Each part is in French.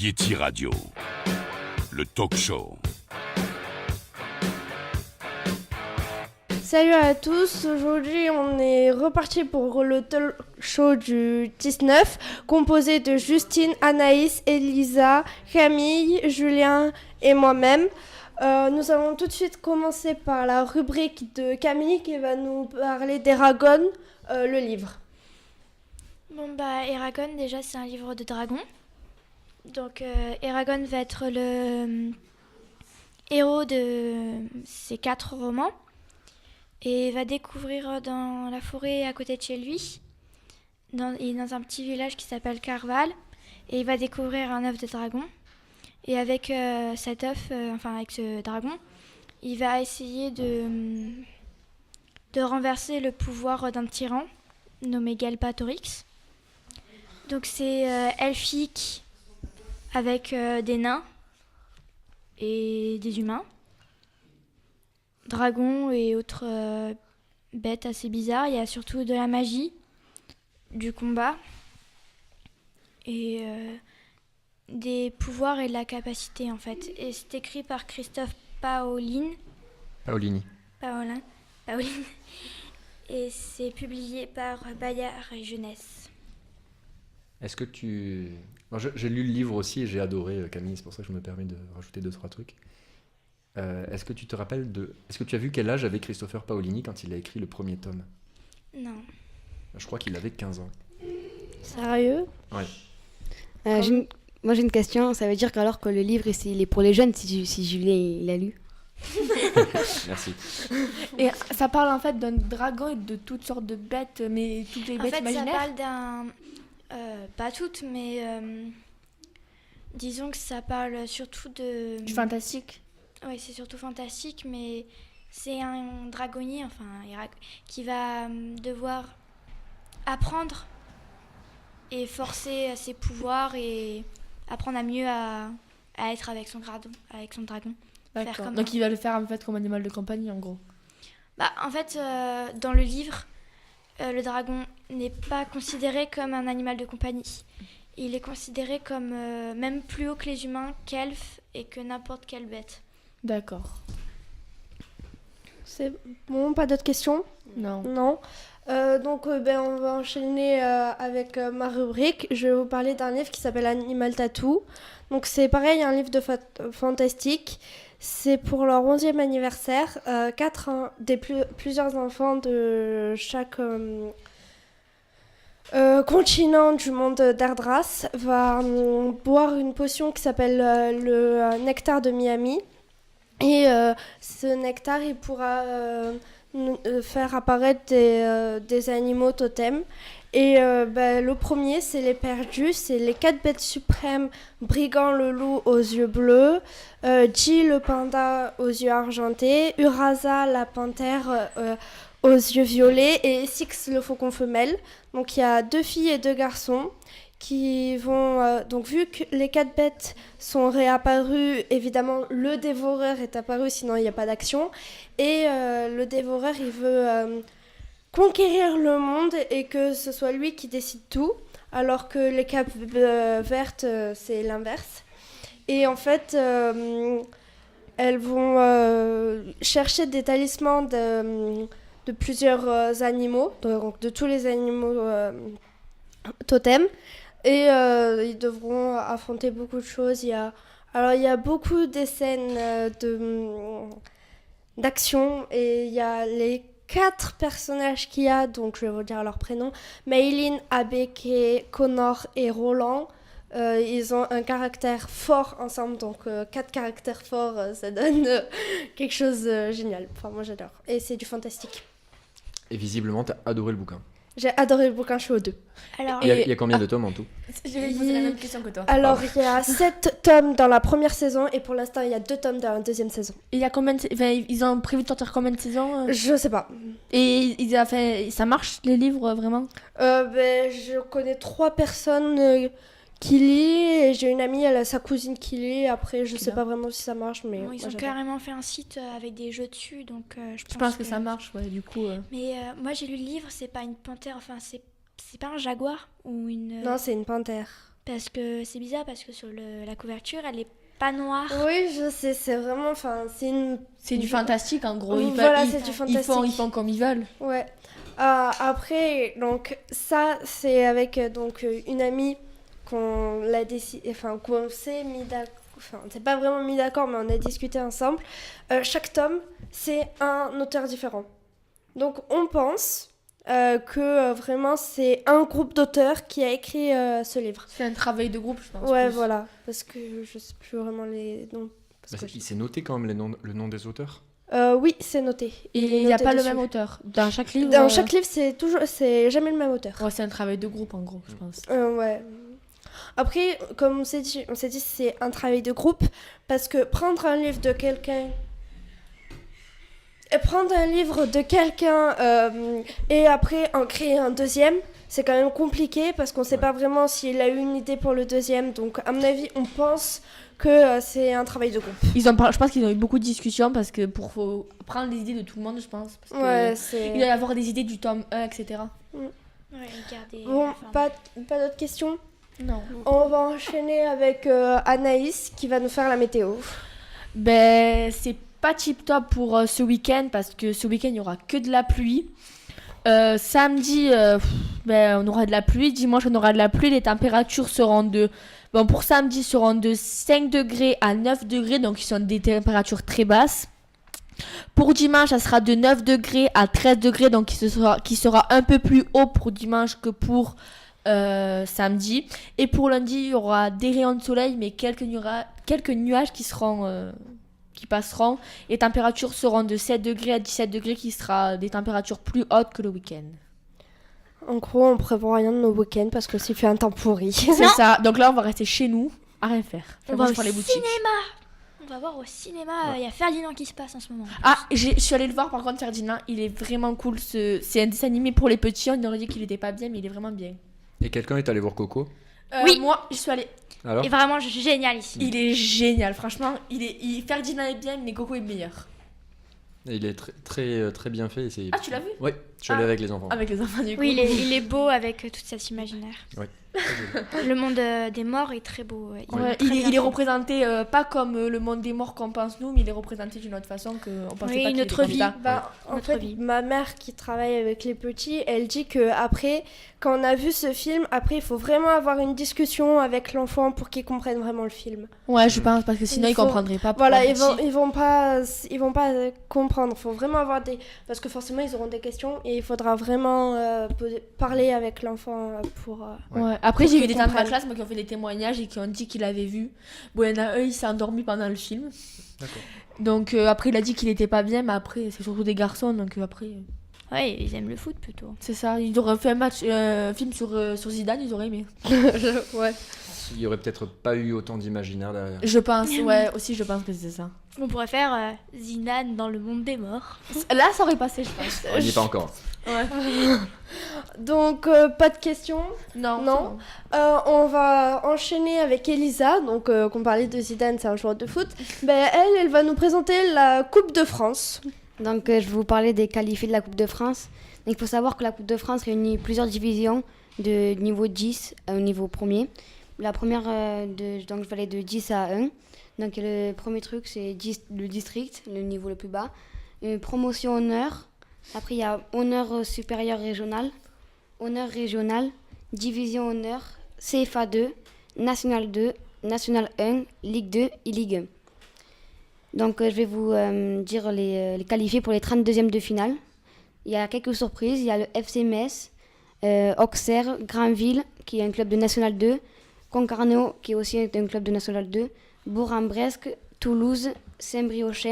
Yeti Radio, le talk show. Salut à tous, aujourd'hui on est reparti pour le talk show du 19, composé de Justine, Anaïs, Elisa, Camille, Julien et moi-même. Nous allons tout de suite commencer par la rubrique de Camille qui va nous parler d'Eragon, le livre. Eragon, déjà c'est un livre de dragon. Donc Eragon va être le héros de ces 4 romans et va découvrir dans la forêt à côté de chez lui, il est dans un petit village qui s'appelle Carval, et il va découvrir un œuf de dragon. Et avec cet œuf, avec ce dragon, il va essayer de renverser le pouvoir d'un tyran nommé Galbatorix. Donc c'est elfique avec des nains et des humains, dragons et autres bêtes assez bizarres. Il y a surtout de la magie, du combat et des pouvoirs et de la capacité en fait. Et c'est écrit par Christophe Paolini. Et c'est publié par Bayard et Jeunesse. Est-ce que tu... Bon, j'ai lu le livre aussi et j'ai adoré, Camille, c'est pour ça que je me permets de rajouter 2-3 trucs. Est-ce que tu te rappelles Est-ce que tu as vu quel âge avait Christopher Paolini quand il a écrit le premier tome ? Non. Je crois qu'il avait 15 ans. Sérieux ? Ouais. Moi j'ai une question, ça veut dire qu'alors que le livre il est pour les jeunes si Julien il l'a lu ? Merci. Et ça parle en fait d'un dragon et de toutes sortes de bêtes, mais toutes les bêtes imaginaires. Ça parle d'un... pas toutes, mais disons que ça parle surtout du fantastique. Oui, c'est surtout fantastique, mais c'est un dragonnier, qui va devoir apprendre et forcer ses pouvoirs et apprendre à mieux à être avec son dragon. D'accord. Donc il va le faire en fait comme animal de compagnie en gros. Dans le livre, le dragon n'est pas considéré comme un animal de compagnie. Il est considéré comme même plus haut que les humains, qu'elfe et que n'importe quelle bête. D'accord. C'est bon, pas d'autres questions ? Non. Donc on va enchaîner avec ma rubrique. Je vais vous parler d'un livre qui s'appelle Animal Tattoo. Donc c'est pareil, un livre de fantastique. C'est pour leur 11e anniversaire. Plusieurs enfants de chaque continent du monde d'Ardras va boire une potion qui s'appelle le nectar de Miami. Et ce nectar, il pourra faire apparaître des animaux totems. Et le premier, c'est les perdus, c'est les 4 bêtes suprêmes, Brigand le loup aux yeux bleus, Ji le panda aux yeux argentés, Urasa la panthère aux yeux violets et Six le faucon femelle. Donc il y a 2 filles et 2 garçons qui vont... donc vu que les 4 bêtes sont réapparues, évidemment le dévoreur est apparu, sinon il n'y a pas d'action. Et le dévoreur, il veut... conquérir le monde et que ce soit lui qui décide tout, alors que les capes vertes, c'est l'inverse. Et en fait, elles vont chercher des talismans de plusieurs animaux, donc de tous les animaux totems, et ils devront affronter beaucoup de choses. Il y a beaucoup de scènes d'action, et il y a les 4 personnages qu'il y a, donc je vais vous dire leurs prénoms. Maylin, Abeke, Connor et Roland. Ils ont un caractère fort ensemble, donc 4 caractères forts, ça donne quelque chose de génial. Enfin, moi j'adore. Et c'est du fantastique. Et visiblement, t'as adoré le bouquin. J'ai adoré le bouquin, je suis au 2. Alors, Il y a combien de tomes en tout ? Je vais poser la même question que toi. Alors, il y a 7 tomes dans la première saison, et pour l'instant, il y a 2 tomes dans la deuxième saison. Il y a ils ont prévu de sortir combien de saisons Je sais pas. Et ça marche les livres vraiment ? Je connais 3 personnes qui lit, et j'ai une amie, elle a sa cousine qui lit. Après, je sais pas vraiment si ça marche, mais ils ont carrément fait un site avec des jeux dessus, donc je pense que ça marche, ouais, du coup. Mais moi j'ai lu le livre, c'est pas une panthère, c'est pas un jaguar ou une... Non, c'est une panthère. Parce que c'est bizarre, parce que sur la couverture, elle est pas noire. Oui, je sais, c'est vraiment, enfin, C'est du fantastique en gros. Voilà, c'est du fantastique. Ils font comme ils veulent. Ouais. Après, donc ça, c'est avec une amie qu'on l'a décidé, enfin qu'on s'est mis d'accord. Enfin, on s'est pas vraiment mis d'accord, mais on a discuté ensemble. Chaque tome, c'est un auteur différent. Donc, on pense que vraiment, c'est un groupe d'auteurs qui a écrit ce livre. C'est un travail de groupe, je pense. Ouais, plus. voilà. Parce que je sais plus vraiment les noms. Il s'est noté quand même le nom des auteurs. Oui, c'est noté. Et est il n'y a noté pas le dessus. même auteur. Dans chaque livre. Dans chaque livre, c'est jamais le même auteur. Ouais, c'est un travail de groupe en gros, je pense. Ouais. Après, comme on s'est dit, c'est un travail de groupe parce que prendre un livre de quelqu'un et après en créer un deuxième, c'est quand même compliqué parce qu'on sait pas vraiment s'il a eu une idée pour le deuxième. Donc, à mon avis, on pense que c'est un travail de groupe. Je pense qu'ils ont eu beaucoup de discussions parce que faut prendre les idées de tout le monde, je pense. Parce que Ouais, c'est... il doit y avoir des idées du tome 1, etc. Ouais, regardez. Bon, enfin, pas d'autres questions. Non. On va enchaîner avec Anaïs qui va nous faire la météo. Ben, c'est pas tip top pour ce week-end parce que ce week-end il y aura que de la pluie. Samedi, on aura de la pluie. Dimanche, on aura de la pluie. Les températures seront pour samedi, seront de 5 degrés à 9 degrés, donc qui sont des températures très basses. Pour dimanche, ça sera de 9 degrés à 13 degrés, donc qui sera un peu plus haut pour dimanche que pour samedi. Et pour lundi, il y aura des rayons de soleil, mais quelques nuages qui passeront. Les températures seront de 7 degrés à 17 degrés, qui sera des températures plus hautes que le week-end. En gros, on prévoit rien de nos week-ends parce que s'il fait un temps pourri. C'est ça. Donc là, on va rester chez nous à rien faire. on va au faire les boutiques. cinéma. On va voir au cinéma. Il y a Ferdinand qui se passe en ce moment. Ah, je suis allée le voir par contre, Ferdinand. Il est vraiment cool. C'est un dessin animé pour les petits. On aurait dit qu'il était pas bien, mais il est vraiment bien. Et quelqu'un est allé voir Coco. Oui. Moi, je suis allée. Alors Et vraiment génial ici. Il est génial, franchement. Ferdinand est bien, mais Coco est meilleur. Et il est très bien fait. Ah, tu l'as vu? Oui, je suis allé avec les enfants. Avec les enfants du coup. Oui, il est beau avec toute cette imaginaire. Ouais. Le monde des morts est très beau. Ouais, il est représenté pas comme le monde des morts qu'on pense nous, mais il est représenté d'une autre façon qu'on pensait Oui, pas qu'il notre était comme vie. ça. En Notre fait, vie. ma mère qui travaille avec les petits, elle dit que après, quand on a vu ce film, après, il faut vraiment avoir une discussion avec l'enfant pour qu'il comprenne vraiment le film. Ouais, je pense, parce que sinon il faut- comprendrait pas. Voilà, pourquoi ils vont pas comprendre. Il faut vraiment avoir parce que forcément, ils auront des questions et il faudra vraiment parler avec l'enfant pour. Ouais. Après, Pour j'ai eu qu'ils des gens de ma comprennent. classe moi, qui ont fait des témoignages et qui ont dit qu'il avait vu. Bon, il y en a un, il s'est endormi pendant le film. D'accord. Donc après, il a dit qu'il était pas bien, mais après, c'est surtout des garçons, donc après, Ouais, ils aiment le foot plutôt. c'est ça. Ils auraient fait un film sur Zidane, ils auraient aimé. Ouais. Il y aurait peut-être pas eu autant d'imaginaire derrière. Je pense, ouais, aussi, je pense que c'est ça. On pourrait faire Zidane dans le monde des morts. Là, ça aurait passé, je pense. On n'y est pas encore. Ouais. Donc, pas de questions. Non. Non. On va enchaîner avec Elisa, donc qu'on parlait de Zidane, c'est un joueur de foot. Ben, elle va nous présenter la Coupe de France. Donc, je vais vous parler des qualifiés de la Coupe de France. Donc, il faut savoir que la Coupe de France réunit plusieurs divisions de niveau 10 au niveau premier. La première, donc je vais aller de 10 à 1. Donc, le premier truc, c'est le district, le niveau le plus bas. Une promotion honneur. Après, il y a honneur supérieur régional, honneur régional, division honneur, CFA 2, National 2, National 1, Ligue 2 et Ligue 1. Donc, je vais vous dire les qualifiés pour les 32e de finale. Il y a quelques surprises. Il y a le FC Metz, Auxerre, Granville, qui est un club de National 2, Concarneau, qui est aussi un club de National 2, Bourg-en-Bresse, Toulouse, Saint-Brieuc,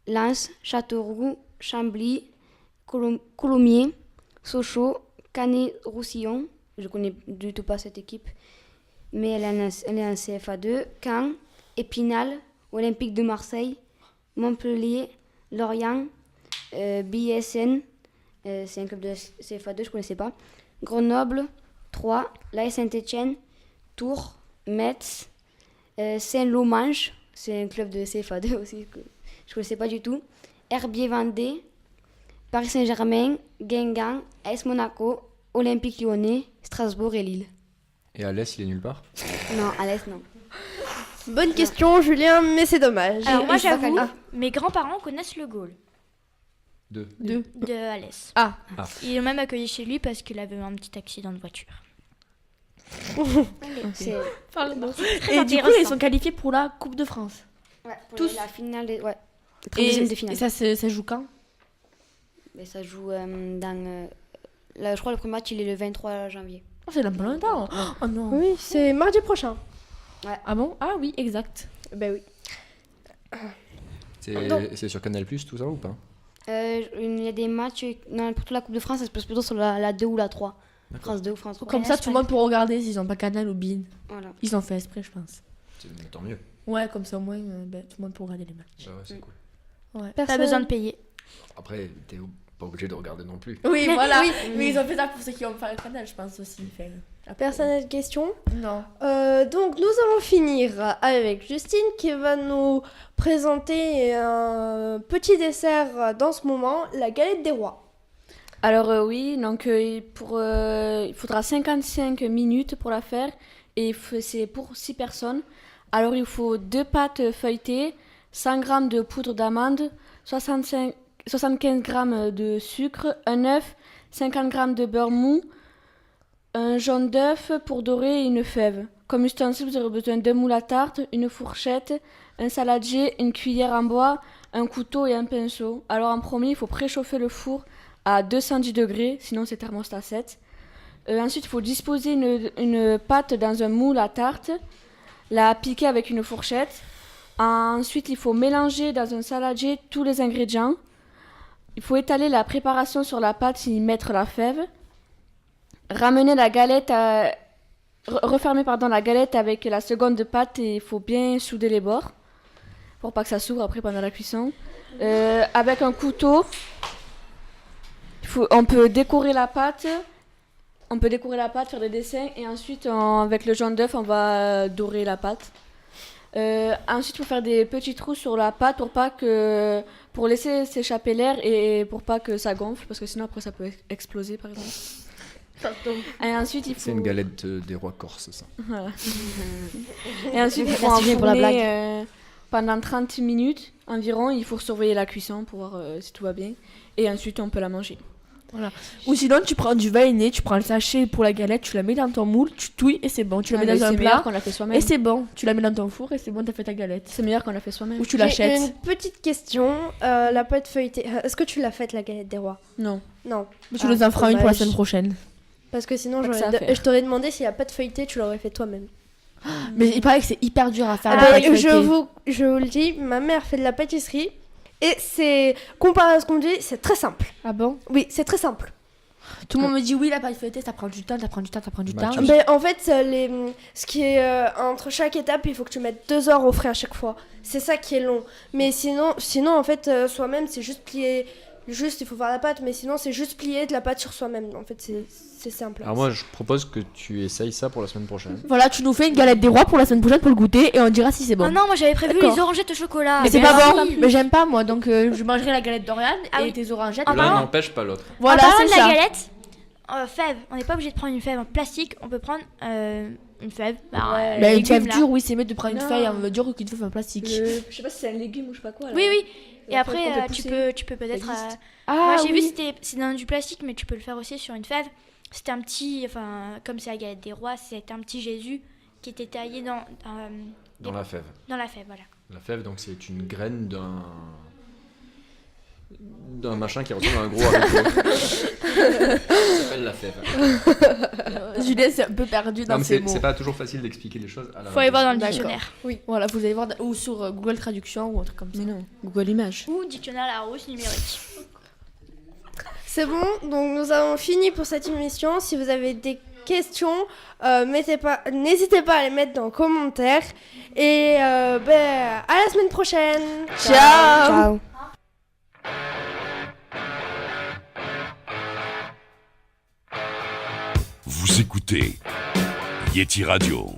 Lens, Châteauroux, Chambly, Coulommiers, Sochaux, Canet-Roussillon. Je ne connais du tout pas cette équipe, mais elle est en CFA 2. Caen, Épinal, Olympique de Marseille, Montpellier, Lorient, BSN, c'est un club de CFA 2, je ne connaissais pas. Grenoble, 3, l'AS Saint-Etienne, Tours, Metz, Saint-Lô-Manche, c'est un club de CFA 2 aussi que je ne connaissais pas du tout. Herbier-Vendée, Paris Saint-Germain, Guingamp, AS Monaco, Olympique Lyonnais, Strasbourg et Lille. Et Alès, il est nulle part? Non, Alès, non. Bonne question, Julien, mais c'est dommage. Alors moi je sais pas j'avoue, quel- mes grands-parents connaissent le goal Deux. de Alès. Ah. Ils l'ont même accueilli chez lui parce qu'il avait eu un petit accident de voiture. C'est Pardon. Très Et du coup, intéressant. ils sont qualifiés pour la Coupe de France. pour Tous. la finale, ouais. Et, 32e de finale. et ça joue quand? Mais ça joue dans. Là, je crois le premier match, il est le 23 janvier. Oh, c'est dans pas longtemps. Oh non. Oui, c'est mardi prochain. Ah bon? Ah oui, exact. Ben oui. C'est sur Canal+, tout ça, ou pas? Il y a des matchs. Non, pour toute la Coupe de France, ça se passe plutôt sur la 2 ou la 3. France 2 ou France 3. Comme ça, tout le monde peut regarder s'ils ont pas Canal ou Bein. Voilà. Ils ont fait exprès, je pense. Tant mieux. Ouais, comme ça, au moins, tout le monde peut regarder les matchs. Bah ouais, c'est cool. Ouais. Pas besoin de payer. Après, t'es pas obligé de regarder non plus. Oui, voilà. Oui. Mais ils ont fait ça pour ceux qui ont pas le Canal, je pense aussi. Personne n'a de questions. Non. Donc nous allons finir avec Justine qui va nous présenter un petit dessert dans ce moment, la galette des rois. Alors oui, donc il faudra 55 minutes pour la faire et c'est pour 6 personnes. Alors il faut 2 pâtes feuilletées, 100 g de poudre d'amande, 75 g de sucre, un œuf, 50 g de beurre mou, un jaune d'œuf pour dorer et une fève. Comme ustensile, vous aurez besoin d'un moule à tarte, une fourchette, un saladier, une cuillère en bois, un couteau et un pinceau. Alors en premier, il faut préchauffer le four à 210 degrés, sinon c'est thermostat 7. Ensuite, il faut disposer une pâte dans un moule à tarte, la piquer avec une fourchette. Ensuite, il faut mélanger dans un saladier tous les ingrédients. Il faut étaler la préparation sur la pâte et y mettre la fève. Ramener la galette refermer la galette avec la seconde pâte et il faut bien souder les bords pour pas que ça s'ouvre après pendant la cuisson. Avec un couteau, on peut décorer la pâte, faire des dessins et ensuite avec le jaune d'œuf on va dorer la pâte. Ensuite, il faut faire des petits trous sur la pâte pour laisser s'échapper l'air et pour pas que ça gonfle parce que sinon après ça peut exploser par exemple. Et ensuite, il faut... C'est une galette des rois corses, ça. Voilà. Et ensuite, il faut Merci bien pour la enfourner pendant 30 minutes environ. Il faut surveiller la cuisson pour voir si tout va bien. Et ensuite, on peut la manger. Voilà. Ou sinon, tu prends du vanier, tu prends le sachet pour la galette, tu la mets dans ton moule, tu touilles et c'est bon. Tu la mets dans un c'est meilleur plat qu'on la fait soi-même. et c'est bon. Tu la mets dans ton four et c'est bon, t'as fait ta galette. C'est meilleur qu'on la fait soi-même. Ou tu J'ai l'achètes. une petite question, la pâte feuilletée. Est-ce que tu l'as faite la galette des rois? Non. Non. Mais tu nous en feras une pour la dommage. semaine prochaine. Parce que sinon, Pas que ça à faire. je t'aurais demandé si la pâte feuilletée, tu l'aurais fait toi-même. Mais il paraît que c'est hyper dur à faire. Ah la bah, pâte je feuilletée. vous le dis, ma mère fait de la pâtisserie et c'est, comparé à ce qu'on dit, c'est très simple. Ah bon? Oui, c'est très simple. Tout le monde me dit oui, la pâte feuilletée, ça prend du temps, ça prend du temps. Bah, tu- Mais en fait, ce qui est entre chaque étape, il faut que tu mettes 2 heures au frais à chaque fois. C'est ça qui est long. Mais sinon en fait, soi-même, c'est juste plier. Juste, il faut faire la pâte, mais sinon, c'est juste plier de la pâte sur soi-même. En fait, c'est simple. Alors moi, je propose que tu essayes ça pour la semaine prochaine. Voilà, tu nous fais une galette des rois pour la semaine prochaine pour le goûter et on dira si c'est bon. Oh non, moi j'avais prévu D'accord. les orangettes au chocolat. Mais c'est bien pas bon, sûr. mais j'aime pas moi, donc je mangerai la galette d'Oriane Ah et oui. tes orangettes. Ah, L'un pardon. n'empêche pas l'autre. Voilà, En parlant c'est de ça. la galette, fève, on n'est pas obligé de prendre une fève en plastique, on peut prendre une fève. Mais une légume, fève là. dure, oui, c'est mieux de prendre une Non. feuille en dure qu'une feuille en plastique. Je sais pas si c'est un légume ou je sais pas quoi. là. Oui, oui. Et Faut après, qu'on peut tu pousser. peux peut-être. Ça existe. Moi j'ai vu c'est dans du plastique, mais tu peux le faire aussi sur une fève. C'était un petit, comme c'est la galette des rois, c'était un petit Jésus qui était taillé Dans la fève. dans la fève, voilà. La fève, donc, c'est une graine d'un machin qui ressemble à un gros haricot. Ça s'appelle la fève. Julien c'est un peu perdu Non, dans mais ses c'est mots. c'est pas toujours facile d'expliquer les choses à la Faut aller voir dans le D'accord. dictionnaire. Voilà, vous allez voir ou sur Google Traduction ou un truc comme ça. Mais non, Google Images. Ou dictionnaire Larousse numérique. C'est bon, donc nous avons fini pour cette émission. Si vous avez des questions, n'hésitez pas à les mettre dans les commentaires. Et à la semaine prochaine. Ciao. Vous écoutez Yeti Radio.